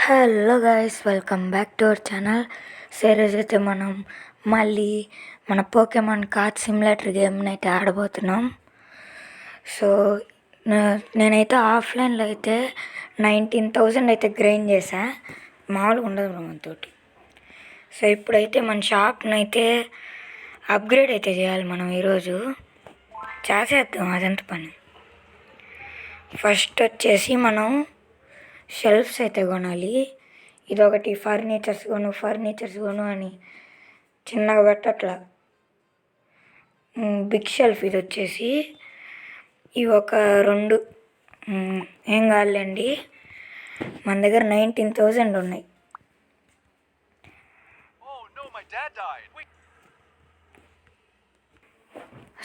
Hello guys, welcome back to our channel. ఈరోజు అయితే మనం మళ్ళీ మన పోకెమాన్ కార్డ్ సిమ్యులేటర్ గేమ్ని అయితే ఆడబోతున్నాం. సో నేనైతే ఆఫ్లైన్లో అయితే 19,000 అయితే గ్రైండ్ చేశా. మామూలుగా ఉండదు మనతోటి. సో ఇప్పుడైతే మన షాప్ని అయితే అప్గ్రేడ్ అయితే చేయాలి మనం ఈరోజు. చేసేద్దాం అదంత పని. ఫస్ట్ వచ్చేసి మనం షెల్ఫ్స్ అయితే కొనాలి. ఇదొకటి ఫర్నిచర్స్ కొను అని చిన్నగా పెట్టట్లా. బిగ్ షెల్ఫ్ ఇది వచ్చేసి ఇవి ఒక 2 ఏం కాదులేండి. మన దగ్గర 19,000 ఉన్నాయి.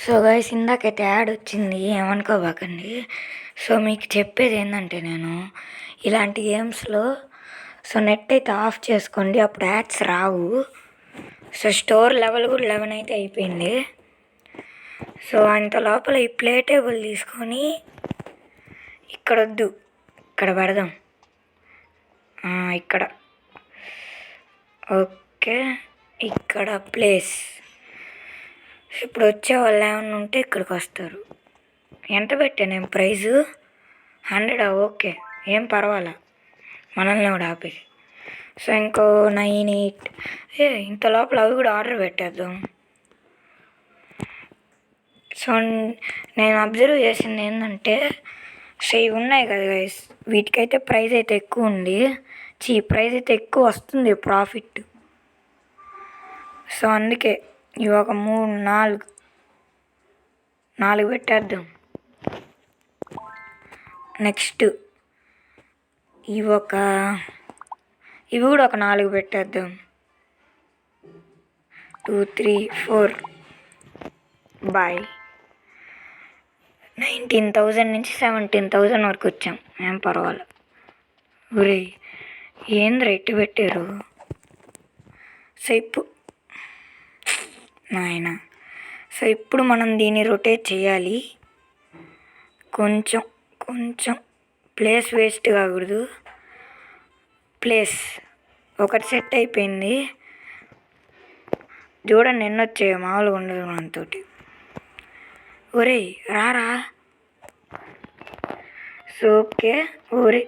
సో గైస్, ఇందాకైతే యాడ్ వచ్చింది, ఏమనుకోబాకండి. సో మీకు చెప్పేది ఏంటంటే, నేను ఇలాంటి గేమ్స్లో నెట్ అయితే ఆఫ్ చేసుకోండి, అప్పుడు యాడ్స్ రావు. సో స్టోర్ లెవెల్ కూడా 11 అయితే అయిపోయింది. సో అంత లోపల ఈ ప్లే టేబుల్ తీసుకొని ఇక్కడ వద్దు, ఇక్కడ పెడదాం. ఇక్కడ ఓకే, ఇక్కడ ప్లేస్. ఇప్పుడు వచ్చే వాళ్ళు ఏమన్నా ఉంటే ఇక్కడికి వస్తారు. ఎంత పెట్టాను నేను ప్రైజు? 100. ఓకే, ఏం పర్వాలా, మనల్ని కూడా ఆపేసి. సో ఇంకో 9, 8 ఇంత లోపల అవి కూడా ఆర్డర్ పెట్టేద్దాం. సో నేను అబ్జర్వ్ చేసింది ఏంటంటే, సో ఇవి ఉన్నాయి కదా గైస్, వీటికైతే ప్రైస్ అయితే ఎక్కువ ఉంది. ప్రైస్ అయితే ఎక్కువ వస్తుంది, ప్రాఫిట్. సో అందుకే ఇవి ఒక 3, 4 పెట్టేద్దాం. నెక్స్ట్ ఇవి కూడా ఒక 4 పెట్టేద్దాం. 2, 3, 4 బాయ్. 19,000 నుంచి 17,000 వరకు వచ్చాం, ఏం పర్వాలేదు. ఒరే ఏంది రేటు పెట్టారు? సో నాయన, సో ఇప్పుడు మనం దీన్ని రొటేట్ చేయాలి. కొంచెం ప్లేస్ వేస్ట్ కాకూడదు. ప్లేస్ ఒకటి సెట్ అయిపోయింది. చూడండి ఎన్ని వచ్చాయో, మామూలుగా ఉండదు మనతోటి. ఒరే రారా. సో ఓకే, ఒరే.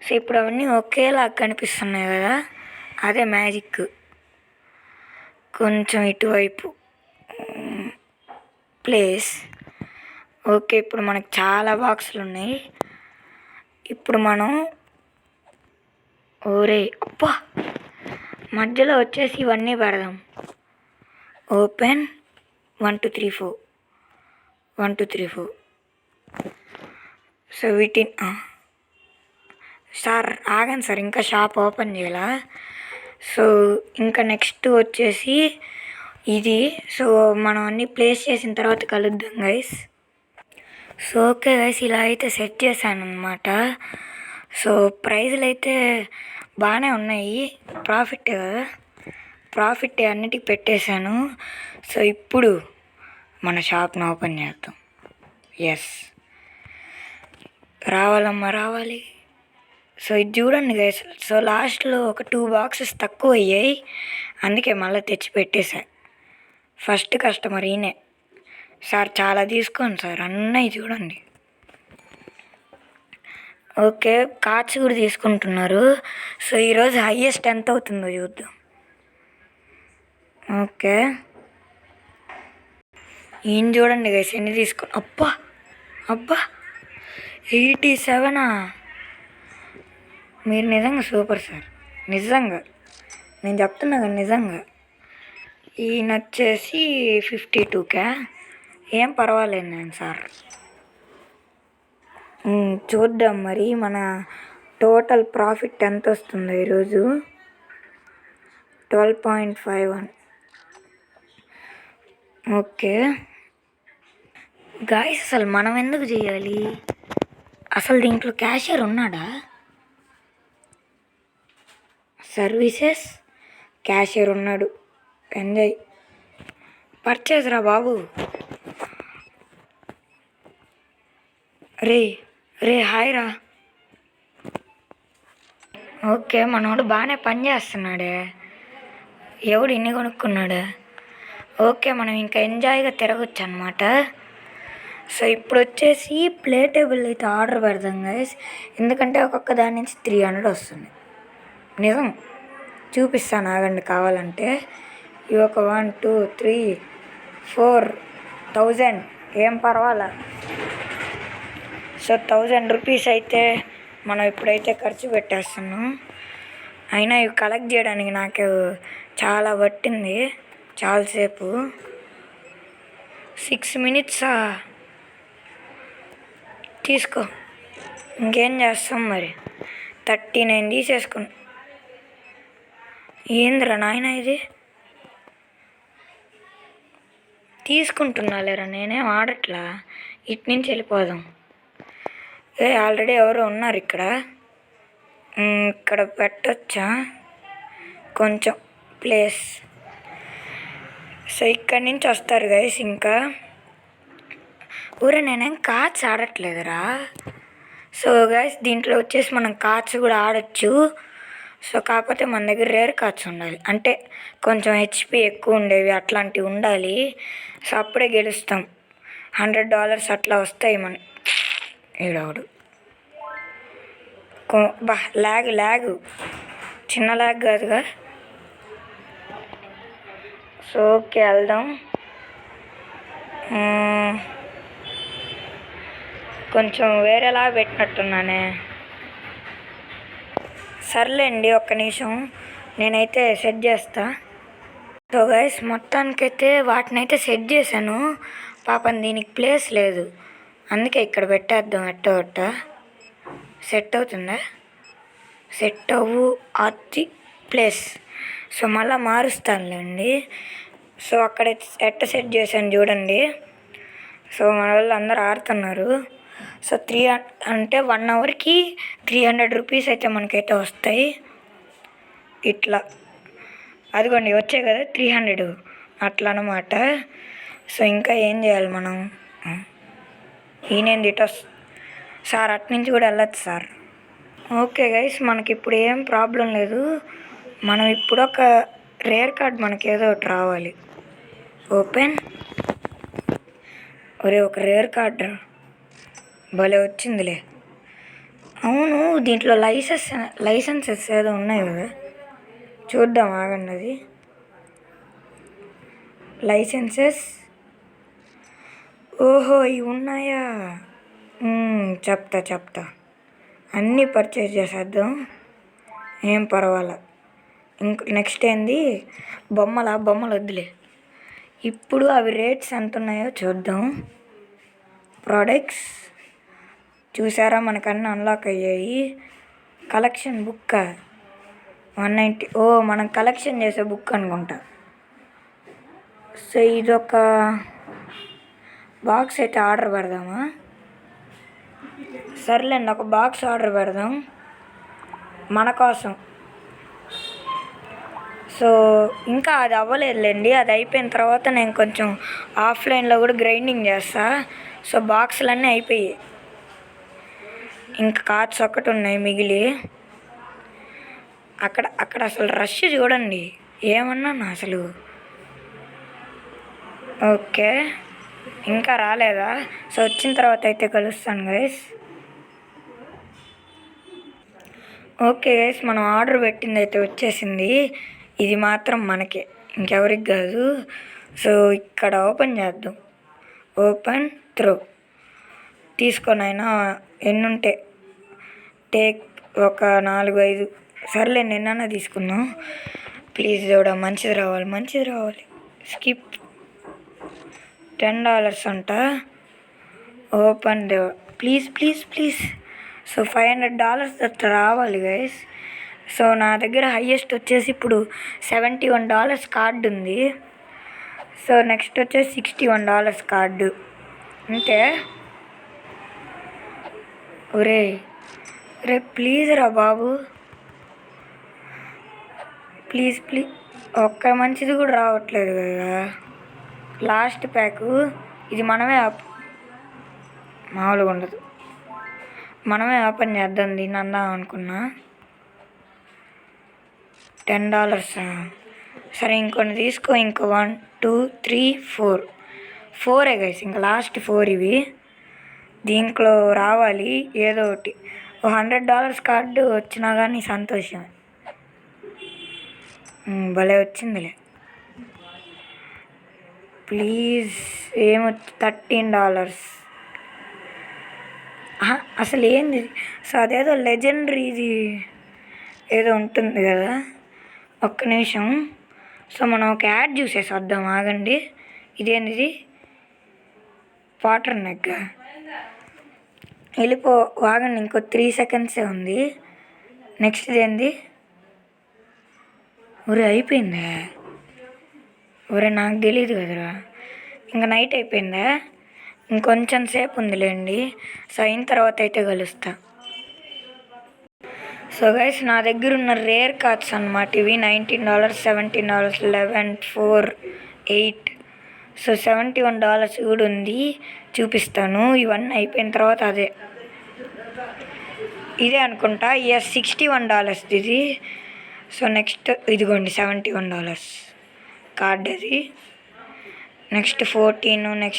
సో ఇప్పుడు అవన్నీ ఒకేలా కనిపిస్తున్నాయి కదా, అదే మ్యాజిక్. కొంచెం ఇటువైపు ప్లేస్. ఓకే, ఇప్పుడు మనకు చాలా బాక్సులు ఉన్నాయి. ఇప్పుడు మనం అబ్బా మధ్యలో వచ్చేసి ఇవన్నీ పెడదాం. ఓపెన్ 1, 2, 3, 4 1, 2, 3, 4. సో వీటిని సార్ ఆగండి సార్, ఇంకా షాప్ ఓపెన్ చేయాలా? సో ఇంకా నెక్స్ట్ వచ్చేసి ఇది. సో మనం అన్నీ ప్లేస్ చేసిన తర్వాత కలుద్దాం గైస్. సో ఓకే గైస్, ఇలా అయితే సెట్ చేశాను అనమాట. సో ప్రైజులు అయితే బాగానే ఉన్నాయి, ప్రాఫిట్ కదా, ప్రాఫిట్ అన్నిటికి పెట్టేశాను. సో ఇప్పుడు మన షాప్ని ఓపెన్ చేద్దాం. ఎస్, రావాలమ్మా రావాలి. సో ఇది చూడండి గైస్, సో లాస్ట్లో ఒక 2 బాక్సెస్ తక్కువ అయ్యాయి, అందుకే మళ్ళీ తెచ్చి పెట్టేశా. ఫస్ట్ కస్టమర్ ఈయనే. సార్ చాలా తీసుకోండి సార్, అన్నీ చూడండి. ఓకే, కార్డ్స్ కూడా తీసుకుంటున్నారు. సో ఈరోజు హైయెస్ట్ ఎంత అవుతుందో చూద్దాం. ఓకే, ఈయన చూడండి గైస్ ఎన్ని తీసుకుని. అబ్బా 87. మీరు నిజంగా సూపర్ సార్, నిజంగా నేను చెప్తున్నా కదా, నిజంగా. ఈయన వచ్చేసి 52K. ఏం పర్వాలేదు నేను సార్. చూద్దాం మరి మన టోటల్ ప్రాఫిట్ ఎంత వస్తుందో ఈరోజు. 12.51. ఓకే గాయస్, అసలు మనం ఎందుకు చేయాలి? అసలు దీంట్లో క్యాషియర్ ఉన్నాడా? సర్వీసెస్ క్యాషియర్ ఉన్నాడు. ఎంజాయ్. పర్చేజ్ రా బాబు. రే హాయ్ రా. ఓకే, మనోడు బాగానే పని చేస్తున్నాడే. ఎవడు ఇన్ని కొనుక్కున్నాడు? ఓకే, మనం ఇంకా ఎంజాయ్గా తిరగచ్చు అనమాట. సో ఇప్పుడు వచ్చేసి ప్లేటేబుల్ అయితే ఆర్డర్ పెడదాం గైస్, ఎందుకంటే ఒక్కొక్క దాని నుంచి 300 వస్తుంది. నిజం చూపిస్తాను ఆగండి కావాలంటే. ఇవి ఒక 1 2 3 4,000 ఏం పర్వాలా. సో 1000 రూపీస్ అయితే మనం ఇప్పుడైతే ఖర్చు పెట్టేస్తున్నాం. అయినా ఇవి కలెక్ట్ చేయడానికి నాకు చాలా పట్టింది, చాలాసేపు. 6 మినిట్సా? తీసుకో, ఇంకేం చేస్తాం మరి. 39 తీసేసుకున్నా. ఏందిరా నాయన ఇది? తీసుకుంటున్నా లేరా, నేనేం ఆడట్లా. ఇటు నుంచి వెళ్ళిపోదాం. ఆల్రెడీ ఎవరో ఉన్నారు ఇక్కడ. ఇక్కడ పెట్టచ్చా కొంచెం ప్లేస్? సో ఇక్కడి నుంచి వస్తారు గైస్. ఇంకా ఊరే నేనేం కార్డ్స్ ఆడట్లేదురా. సో గైస్ దీంట్లో వచ్చేసి మనం కార్డ్స్ కూడా ఆడచ్చు. సో కాకపోతే మన దగ్గర రేర్ కార్డ్స్ ఉండాలి, అంటే కొంచెం హెచ్పి ఎక్కువ ఉండేవి అట్లాంటివి ఉండాలి. సో అప్పుడే గెలుస్తాం. $100 అట్లా వస్తాయి మన. ఈడవడు బా ల్యాగ్ చిన్న ల్యాగ్ కాదుగా. సో ఓకే వెళ్దాం. కొంచెం వేరేలా పెట్టినట్టున్నానే. సర్లేండి, ఒక్క నిమిషం నేనైతే సెట్ చేస్తా. సో గైస్ మొత్తానికైతే వాటినైతే సెట్ చేశాను. పాపం దీనికి ప్లేస్ లేదు, అందుకే ఇక్కడ పెట్టేద్దాం. ఎట్ట సెట్ అవుతుందా? సెట్ అవ్వు అది ప్లేస్. సో మళ్ళీ మారుస్తానులేండి. సో అక్కడ ఎట్ట సెట్ చేశాను చూడండి. సో మన వాళ్ళు అందరూ ఆడుతున్నారు. సో 1 అవర్కి 300 రూపీస్ అయితే మనకైతే వస్తాయి. ఇట్లా అదిగోండి వచ్చాయి కదా 300 అట్లా అనమాట. సో ఇంకా ఏం చేయాలి మనం? ఈయనేంది ఇటో సార్, అట్నుంచి కూడా వెళ్ళచ్చు సార్. ఓకే గైస్, మనకి ఇప్పుడు ఏం ప్రాబ్లం లేదు. మనం ఇప్పుడు ఒక రేర్ కార్డ్ మనకి ఏదో ఒకటి రావాలి. ఓపెన్. ఒరే ఒక రేర్ కార్డ్ భలే వచ్చిందిలే. అవును, దీంట్లో లైసెన్సెస్ ఏదో ఉన్నాయి కదా, చూద్దాం ఆగండి. అది లైసెన్సెస్. ఓహో ఇవి ఉన్నాయా? చెప్తా. అన్నీ పర్చేజ్ చేసేద్దాం, ఏం పర్వాలా. నెక్స్ట్ ఏంది? బొమ్మలు వద్దులే. ఇప్పుడు అవి రేట్స్ ఎంత ఉన్నాయో చూద్దాం. ప్రోడక్ట్స్ చూసారా, మనకన్నీ అన్లాక్ అయ్యాయి. Collection book 190. ఓ మనం కలెక్షన్ చేసే బుక్ అనుకుంటా. సో ఇదొక బాక్స్ అయితే ఆర్డర్ పెడదామా? సర్లేండి, ఒక బాక్స్ ఆర్డర్ పెడదాం మన కోసం. సో ఇంకా అది అవ్వలేదులేండి, అది అయిపోయిన తర్వాత నేను కొంచెం ఆఫ్లైన్లో కూడా గ్రైండింగ్ చేస్తా. సో బాక్సులన్నీ అయిపోయాయి, ఇంకా కార్డ్స్ ఒక్కటి ఉన్నాయి మిగిలి. అక్కడ అసలు రష్ చూడండి, ఏమన్నా అసలు. ఓకే ఇంకా రాలేదా? సో వచ్చిన తర్వాత అయితే కలుస్తాను గైస్. ఓకే గైస్, మనం ఆర్డర్ పెట్టింది అయితే వచ్చేసింది. ఇది మాత్రం మనకే, ఇంకెవరికి కాదు. సో ఇక్కడ ఓపెన్ చేద్దాం. ఓపెన్ త్రో తీసుకొనైనా ఎన్నుంటే టేక్ ఒక 4-5. సర్లే నిన్న తీసుకుందాం. ప్లీజ్ చూడ మంచిది రావాలి. స్కిప్. $10 అంట. Open please. సో $500 రావాలి గైస్. సో నా దగ్గర హైయెస్ట్ వచ్చేసి ఇప్పుడు $71 కార్డు ఉంది. సో నెక్స్ట్ వచ్చేసి $61 కార్డు. అంతే. ఒరే ప్లీజ్ రా బాబు, ప్లీజ్ ఒక్క మంచిది కూడా రావట్లేదు కదా. లాస్ట్ ప్యాకు ఇది, మనమే మామూలుగా ఉండదు. మనమే ఓపెన్ చేద్దాం దీన్ని అందాం అనుకున్నా. $10. సరే ఇంకొన్ని తీసుకో. ఇంకో 1 2 3 4 4 గైస్. ఇంకా లాస్ట్ 4 ఇవి. దీంట్లో రావాలి ఏదో ఒకటి. $100 కార్డు వచ్చినా కానీ సంతోషం. భలే వచ్చిందిలే. ప్లీజ్ ఏమొచ్చి $13. అసలు ఏంది? సో అదేదో లెజెండరీది ఏదో ఉంటుంది కదా. ఒక్క నిమిషం. సో మనం ఒక యాడ్ చూసేసి వద్దాం, ఆగండి. ఇదేంటిది? వాటర్ నెగ్. వెళ్ళిపో, ఆగండి. ఇంకో 3 సెకండ్సే ఉంది. నెక్స్ట్ ఇదేంది? ఒరే అయిపోయిందా? ఒరే నాకు తెలియదు కదరా. ఇంకా నైట్ అయిపోయిందా? ఇంకొంచెం సేపు ఉందిలేండి. సో అయిన తర్వాత అయితే కలుస్తా. సో గైస్ నా దగ్గర ఉన్న రేర్ కార్డ్స్ అన్నమాట ఇవి. $19, $17, 11, 4, 8. సో $71 కూడా ఉంది, చూపిస్తాను. ఇవన్నీ అయిపోయిన తర్వాత ఇదే అనుకుంటా. $61 ఇది. సో నెక్స్ట్ ఇదిగోండి $71 కార్డ్ అది. నెక్స్ట్ 14. నెక్స్ట్